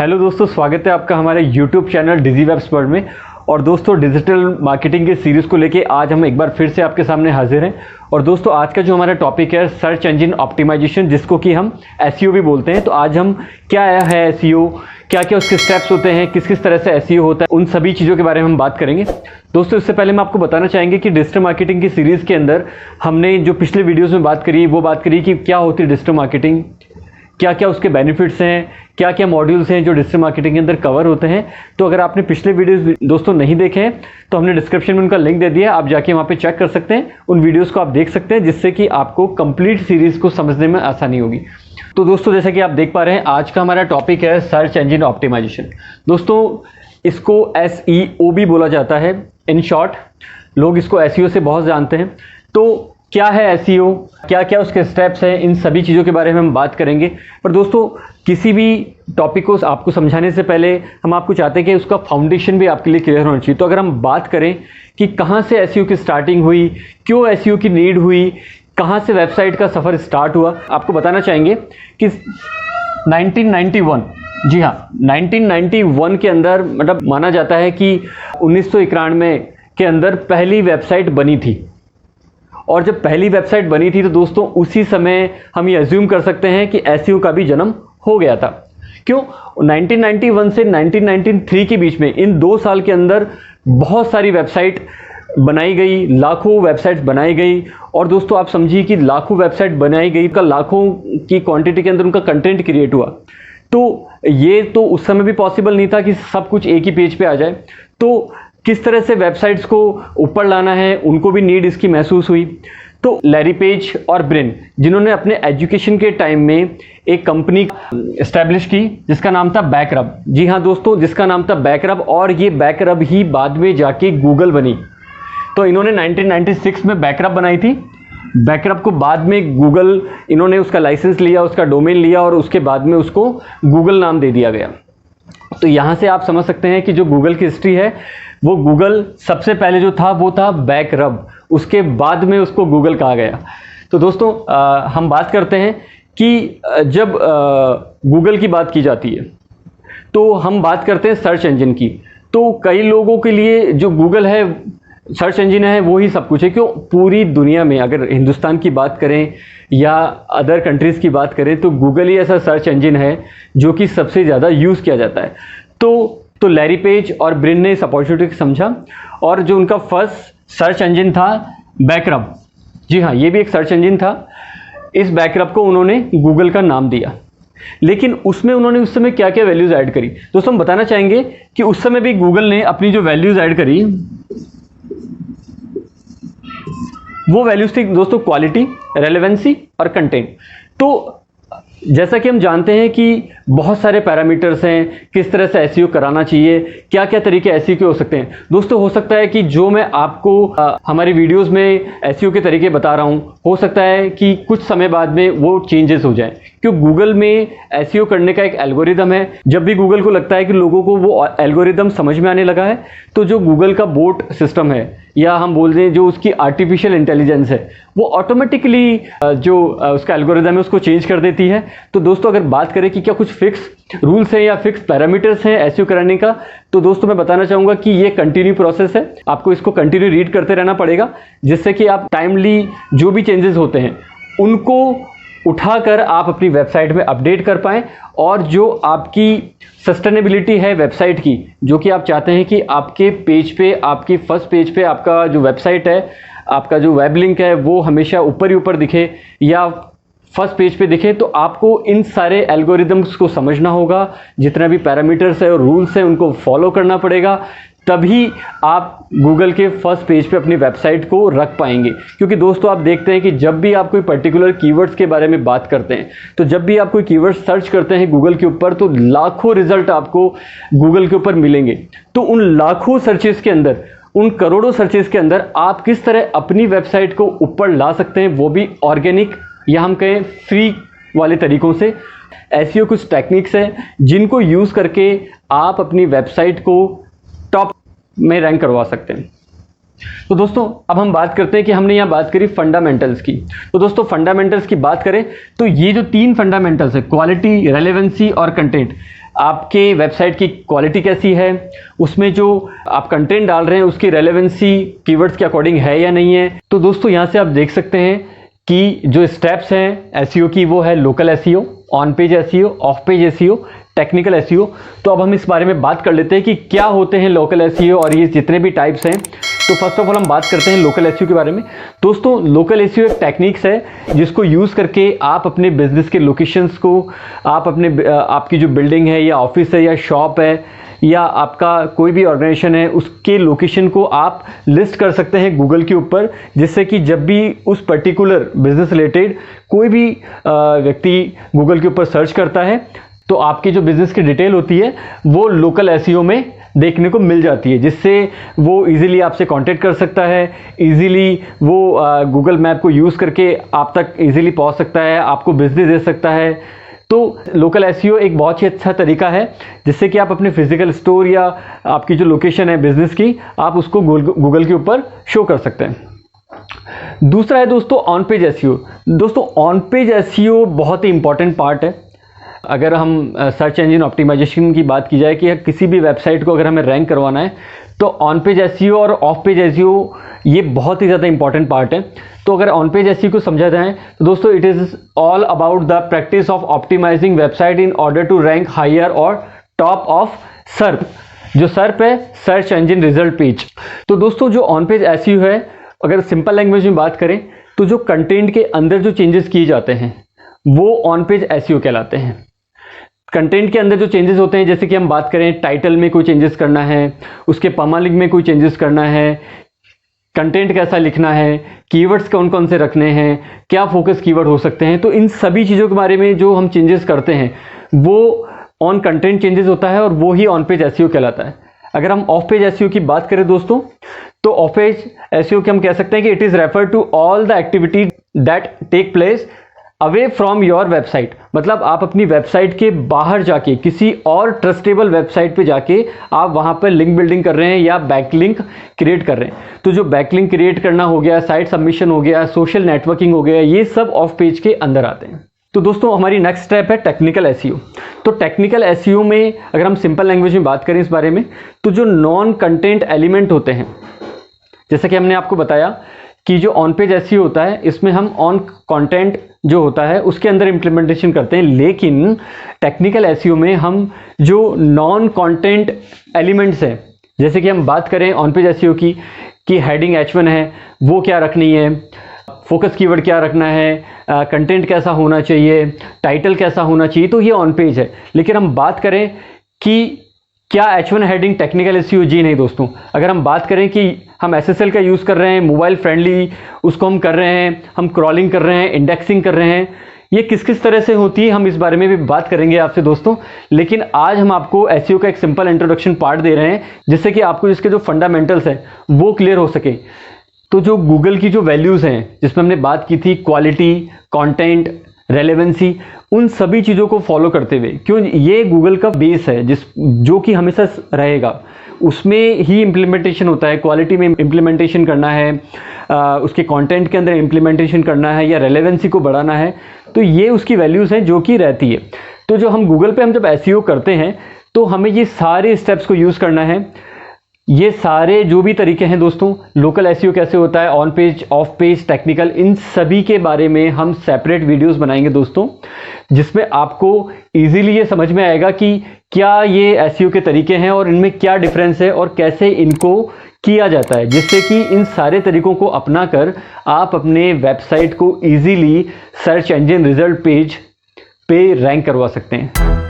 Hello दोस्तों, स्वागत है आपका हमारे यूट्यूब चैनल डिजी वेब एक्सपर्ट में। और दोस्तों, डिजिटल मार्केटिंग के सीरीज़ को लेके आज हम एक बार फिर से आपके सामने हाजिर हैं। और दोस्तों, आज का जो हमारा टॉपिक है सर्च इंजन ऑप्टिमाइजेशन, जिसको कि हम एसईओ भी बोलते हैं। तो आज हम क्या है एसईओ, क्या क्या उसके स्टेप्स होते हैं, किस किस तरह से एसईओ होता है, उन सभी चीज़ों के बारे में हम बात करेंगे। दोस्तों, इससे पहले हम आपको बताना चाहेंगे कि डिजिटल मार्केटिंग की सीरीज़ के अंदर हमने जो पिछले वीडियोज़ में बात करी वो बात करी कि क्या होती है डिजिटल मार्केटिंग, क्या क्या उसके बेनिफिट्स हैं, क्या क्या मॉड्यूल्स हैं जो डिजिटल मार्केटिंग के अंदर कवर होते हैं। तो अगर आपने पिछले वीडियोस दोस्तों नहीं देखे हैं तो हमने डिस्क्रिप्शन में उनका लिंक दे दिया है, आप जाके वहाँ पे चेक कर सकते हैं, उन वीडियोस को आप देख सकते हैं, जिससे कि आपको कंप्लीट सीरीज़ को समझने में आसानी होगी। तो दोस्तों, जैसा कि आप देख पा रहे हैं, आज का हमारा टॉपिक है सर्च इंजन ऑप्टिमाइजेशन। दोस्तों, इसको SEO भी बोला जाता है। इन शॉर्ट, लोग इसको SEO से बहुत जानते हैं। तो क्या है SEO, क्या क्या उसके स्टेप्स हैं, इन सभी चीज़ों के बारे में हम बात करेंगे। पर दोस्तों, किसी भी टॉपिक को आपको समझाने से पहले हम आपको चाहते हैं कि उसका फाउंडेशन भी आपके लिए क्लियर होना चाहिए। तो अगर हम बात करें कि कहाँ से SEO की स्टार्टिंग हुई, क्यों SEO की नीड हुई, कहाँ से वेबसाइट का सफ़र स्टार्ट हुआ, आपको बताना चाहेंगे कि 1991, जी हाँ, 1991 के अंदर, मतलब माना जाता है कि 1991 के अंदर पहली वेबसाइट बनी थी। और जब पहली वेबसाइट बनी थी तो दोस्तों, उसी समय हम ये अज्यूम कर सकते हैं कि SEO का भी जन्म हो गया था। क्यों? 1991 से 1993 के बीच में, इन 2 साल के अंदर बहुत सारी वेबसाइट बनाई गई, लाखों वेबसाइट्स बनाई गई। और दोस्तों, आप समझिए कि लाखों वेबसाइट बनाई गई, का लाखों की क्वांटिटी के अंदर उनका कंटेंट क्रिएट हुआ। तो ये तो उस समय भी पॉसिबल नहीं था कि सब कुछ एक ही पेज पे आ जाए। तो किस तरह से वेबसाइट्स को ऊपर लाना है, उनको भी नीड इसकी महसूस हुई। तो लैरी पेज और ब्रिन, जिन्होंने अपने एजुकेशन के टाइम में एक कंपनी एस्टैब्लिश की जिसका नाम था बैकरब। जी हाँ दोस्तों, जिसका नाम था बैकरब, और ये बैकरब ही बाद में जाके गूगल बनी। तो इन्होंने 1996 में बैकरब बनाई थी। बैकरब को बाद में गूगल, इन्होंने उसका लाइसेंस लिया, उसका डोमेन लिया, और उसके बाद में उसको गूगल नाम दे दिया गया। तो यहाँ से आप समझ सकते हैं कि जो गूगल की हिस्ट्री है, वो गूगल सबसे पहले जो था वो था बैकरब, उसके बाद में उसको गूगल कहा गया। तो दोस्तों, हम बात करते हैं कि जब गूगल की बात की जाती है तो हम बात करते हैं सर्च इंजन की। तो कई लोगों के लिए जो गूगल है, सर्च इंजन है, वो ही सब कुछ है। क्यों? पूरी दुनिया में अगर हिंदुस्तान की बात करें या अदर कंट्रीज़ की बात करें तो गूगल ही ऐसा सर्च इंजन है जो कि सबसे ज़्यादा यूज़ किया जाता है। तो लैरी पेज और ब्रिन ने इस अपॉर्चुनिटी को समझा, और जो उनका फर्स्ट सर्च इंजन था बैकरब, जी हाँ, ये भी एक सर्च इंजन था। इस बैकरब को उन्होंने गूगल का नाम दिया। लेकिन उसमें उन्होंने उस समय क्या क्या वैल्यूज़ ऐड करी, दोस्तों हम बताना चाहेंगे कि उस समय भी गूगल ने अपनी जो वैल्यूज़ ऐड करी, वो वैल्यूज़ थी दोस्तों क्वालिटी, रेलेवेंसी और कंटेंट। तो जैसा कि हम जानते हैं कि बहुत सारे पैरामीटर्स हैं, किस तरह से SEO कराना चाहिए, क्या क्या तरीके SEO के हो सकते हैं। दोस्तों, हो सकता है कि जो मैं आपको हमारी वीडियोस में SEO के तरीके बता रहा हूं, हो सकता है कि कुछ समय बाद में वो चेंजेस हो जाएं। क्योंकि गूगल में SEO करने का एक एल्गोरिदम है। जब भी गूगल को लगता है कि लोगों को वो एल्गोरिदम समझ में आने लगा है, तो जो गूगल का बोट सिस्टम है, या हम बोल दें जो उसकी आर्टिफिशियल इंटेलिजेंस है, वो ऑटोमेटिकली जो उसका एल्गोरिदम है उसको चेंज कर देती है। तो दोस्तों, अगर बात करें कि क्या कुछ फिक्स रूल्स हैं या फिक्स पैरामीटर्स हैं SEO कराने का, तो दोस्तों मैं बताना चाहूँगा कि ये कंटिन्यू प्रोसेस है। आपको इसको कंटिन्यू रीड करते रहना पड़ेगा, जिससे कि आप टाइमली जो भी चेंजेस होते हैं उनको उठाकर आप अपनी वेबसाइट में अपडेट कर पाएँ। और जो आपकी सस्टेनेबिलिटी है वेबसाइट की, जो कि आप चाहते हैं कि आपके पेज पे, आपकी फर्स्ट पेज पे आपका जो वेबसाइट है, आपका जो वेब लिंक है, वो हमेशा ऊपर ही ऊपर दिखे या फर्स्ट पेज पे दिखे, तो आपको इन सारे एल्गोरिदम्स को समझना होगा। जितना भी पैरामीटर्स है और रूल्स हैं उनको फॉलो करना पड़ेगा, तभी आप गूगल के फर्स्ट पेज पे अपनी वेबसाइट को रख पाएंगे। क्योंकि दोस्तों, आप देखते हैं कि जब भी आप कोई पर्टिकुलर कीवर्ड्स के बारे में बात करते हैं, तो जब भी आप कोई कीवर्ड सर्च करते हैं गूगल के ऊपर, तो लाखों रिजल्ट आपको गूगल के ऊपर मिलेंगे। तो उन लाखों सर्चेस के अंदर, उन करोड़ों सर्चेस के अंदर आप किस तरह अपनी वेबसाइट को ऊपर ला सकते हैं, वो भी ऑर्गेनिक या हम कहें फ्री वाले तरीकों से। SEO कुछ टेक्निक्स हैं जिनको यूज़ करके आप अपनी वेबसाइट को टॉप में रैंक करवा सकते हैं। तो दोस्तों, अब हम बात करते हैं कि हमने यहाँ बात करी फंडामेंटल्स की। तो दोस्तों, फंडामेंटल्स की बात करें तो ये जो 3 फंडामेंटल्स है, क्वालिटी, रेलेवेंसी और कंटेंट, आपके वेबसाइट की क्वालिटी कैसी है, उसमें जो आप कंटेंट डाल रहे हैं उसकी रेलेवेंसी कीवर्ड्स के अकॉर्डिंग है या नहीं है। तो दोस्तों यहाँ से आप देख सकते हैं कि जो स्टेप्स हैं एसईओ की वो है local SEO, on page SEO, of page SEO, technical SEO. तो अब हम इस बारे में बात कर लेते हैं कि क्या होते हैं लोकल एसईओ और ये जितने भी टाइप्स हैं। तो फर्स्ट ऑफ ऑल हम बात करते हैं लोकल एसईओ के बारे में। दोस्तों लोकल एसईओ एक टेक्निक्स है जिसको यूज़ करके आप अपने बिजनेस के लोकेशंस को, आप अपने आपकी जो बिल्डिंग है या ऑफिस है या शॉप है या आपका कोई भी ऑर्गेनाइजेशन है उसके लोकेशन को आप लिस्ट कर सकते हैं गूगल के ऊपर, जिससे कि जब भी उस पर्टिकुलर बिजनेस रिलेटेड कोई भी व्यक्ति गूगल के ऊपर सर्च करता है तो आपकी जो बिजनेस की डिटेल होती है वो लोकल एसईओ में देखने को मिल जाती है, जिससे वो इजीली आपसे कांटेक्ट कर सकता है, इजीली वो गूगल मैप को यूज़ करके आप तक इजीली पहुंच सकता है, आपको बिजनेस दे सकता है। तो लोकल एसईओ एक बहुत ही अच्छा तरीका है जिससे कि आप अपने फिजिकल स्टोर या आपकी जो लोकेशन है बिजनेस की, आप उसको गूगल के ऊपर शो कर सकते हैं। दूसरा है दोस्तों ऑन पेज एसईओ। दोस्तों ऑन पेज एसईओ बहुत ही इंपॉर्टेंट पार्ट है। अगर हम सर्च इंजन ऑप्टिमाइजेशन की बात की जाए कि किसी भी वेबसाइट को अगर हमें रैंक करवाना है तो ऑन पेज एसईओ और ऑफ पेज एसईओ ये बहुत ही ज़्यादा इंपॉर्टेंट पार्ट है। तो अगर ऑन पेज एसईओ को समझा जाए तो दोस्तों it is all about the practice of optimizing website in order to rank higher और टॉप ऑफ सर्प। जो सर्प है सर्च इंजन रिजल्ट पेज। तो दोस्तों जो ऑन पेज एसईओ है, अगर सिंपल लैंग्वेज में बात करें तो जो कंटेंट के अंदर जो चेंजेस किए जाते हैं वो ऑन पेज एसईओ कहलाते हैं। कंटेंट के अंदर जो चेंजेस होते हैं, जैसे कि हम बात करें टाइटल में कोई चेंजेस करना है, उसके परमालिंक में कोई चेंजेस करना है, कंटेंट कैसा लिखना है, कीवर्ड्स कौन कौन से रखने हैं, क्या फोकस कीवर्ड हो सकते हैं, तो इन सभी चीज़ों के बारे में जो हम चेंजेस करते हैं वो ऑन कंटेंट चेंजेस होता है और वो ही ऑन पेज एसईओ कहलाता है। अगर हम ऑफ पेज एसईओ की बात करें दोस्तों तो ऑफ पेज एसईओ के हम कह सकते हैं कि it is refer to all the activity that take place away from your website. मतलब आप अपनी वेबसाइट के बाहर जाके किसी और ट्रस्टेबल वेबसाइट पे जाके आप वहां पर लिंक बिल्डिंग कर रहे हैं या बैकलिंक क्रिएट कर रहे हैं। तो जो बैकलिंक क्रिएट करना हो गया, साइट सबमिशन हो गया, सोशल नेटवर्किंग हो गया, ये सब ऑफ पेज के अंदर आते हैं। तो दोस्तों हमारी नेक्स्ट स्टेप है टेक्निकल एसईओ। तो टेक्निकल एसईओ में अगर हम सिंपल लैंग्वेज में बात करें इस बारे में तो जो नॉन कंटेंट एलिमेंट होते हैं, जैसे कि हमने आपको बताया कि जो ऑन पेज एसईओ होता है इसमें हम ऑन कंटेंट जो होता है उसके अंदर इंप्लीमेंटेशन करते हैं, लेकिन टेक्निकल एसईओ में हम जो नॉन कंटेंट एलिमेंट्स हैं, जैसे कि हम बात करें ऑन पेज एसईओ की कि हेडिंग H1 है वो क्या रखनी है, फोकस कीवर्ड क्या रखना है, कंटेंट कैसा होना चाहिए, टाइटल कैसा होना चाहिए, तो ये ऑन पेज है। लेकिन हम बात करें कि क्या H1 हेडिंग टेक्निकल एसईओ? जी नहीं दोस्तों। अगर हम बात करें कि हम SSL का यूज़ कर रहे हैं, मोबाइल फ्रेंडली उसको हम कर रहे हैं, हम क्रॉलिंग कर रहे हैं, इंडेक्सिंग कर रहे हैं, ये किस किस तरह से होती है हम इस बारे में भी बात करेंगे आपसे दोस्तों। लेकिन आज हम आपको एसईओ का एक सिंपल इंट्रोडक्शन पार्ट दे रहे हैं जिससे कि आपको इसके जो फंडामेंटल्स हैं वो क्लियर हो सके। तो जो गूगल की जो वैल्यूज़ हैं जिसमें हमने बात की थी क्वालिटी, कंटेंट, रेलेवेंसी, उन सभी चीज़ों को फॉलो करते हुए, क्यों ये गूगल का बेस है जो कि हमेशा रहेगा, उसमें ही इम्प्लीमेंटेशन होता है। क्वालिटी में इम्प्लीमेंटेशन करना है, उसके कंटेंट के अंदर इम्प्लीमेंटेशन करना है या रेलेवेंसी को बढ़ाना है, तो ये उसकी वैल्यूज़ हैं जो कि रहती है। तो जो हम गूगल पे हम जब एसईओ करते हैं तो हमें ये सारे स्टेप्स को यूज़ करना है। ये सारे जो भी तरीके हैं दोस्तों, लोकल एसईओ कैसे होता है, on page, off page, technical, इन सभी के बारे में हम सेपरेट वीडियोस बनाएंगे दोस्तों, जिसमें आपको इजीली ये समझ में आएगा कि क्या ये एसईओ के तरीके हैं और इनमें क्या डिफरेंस है और कैसे इनको किया जाता है, जिससे कि इन सारे तरीकों को अपनाकर आप अपने वेबसाइट को easily search engine result page पे रैंक करवा सकते हैं।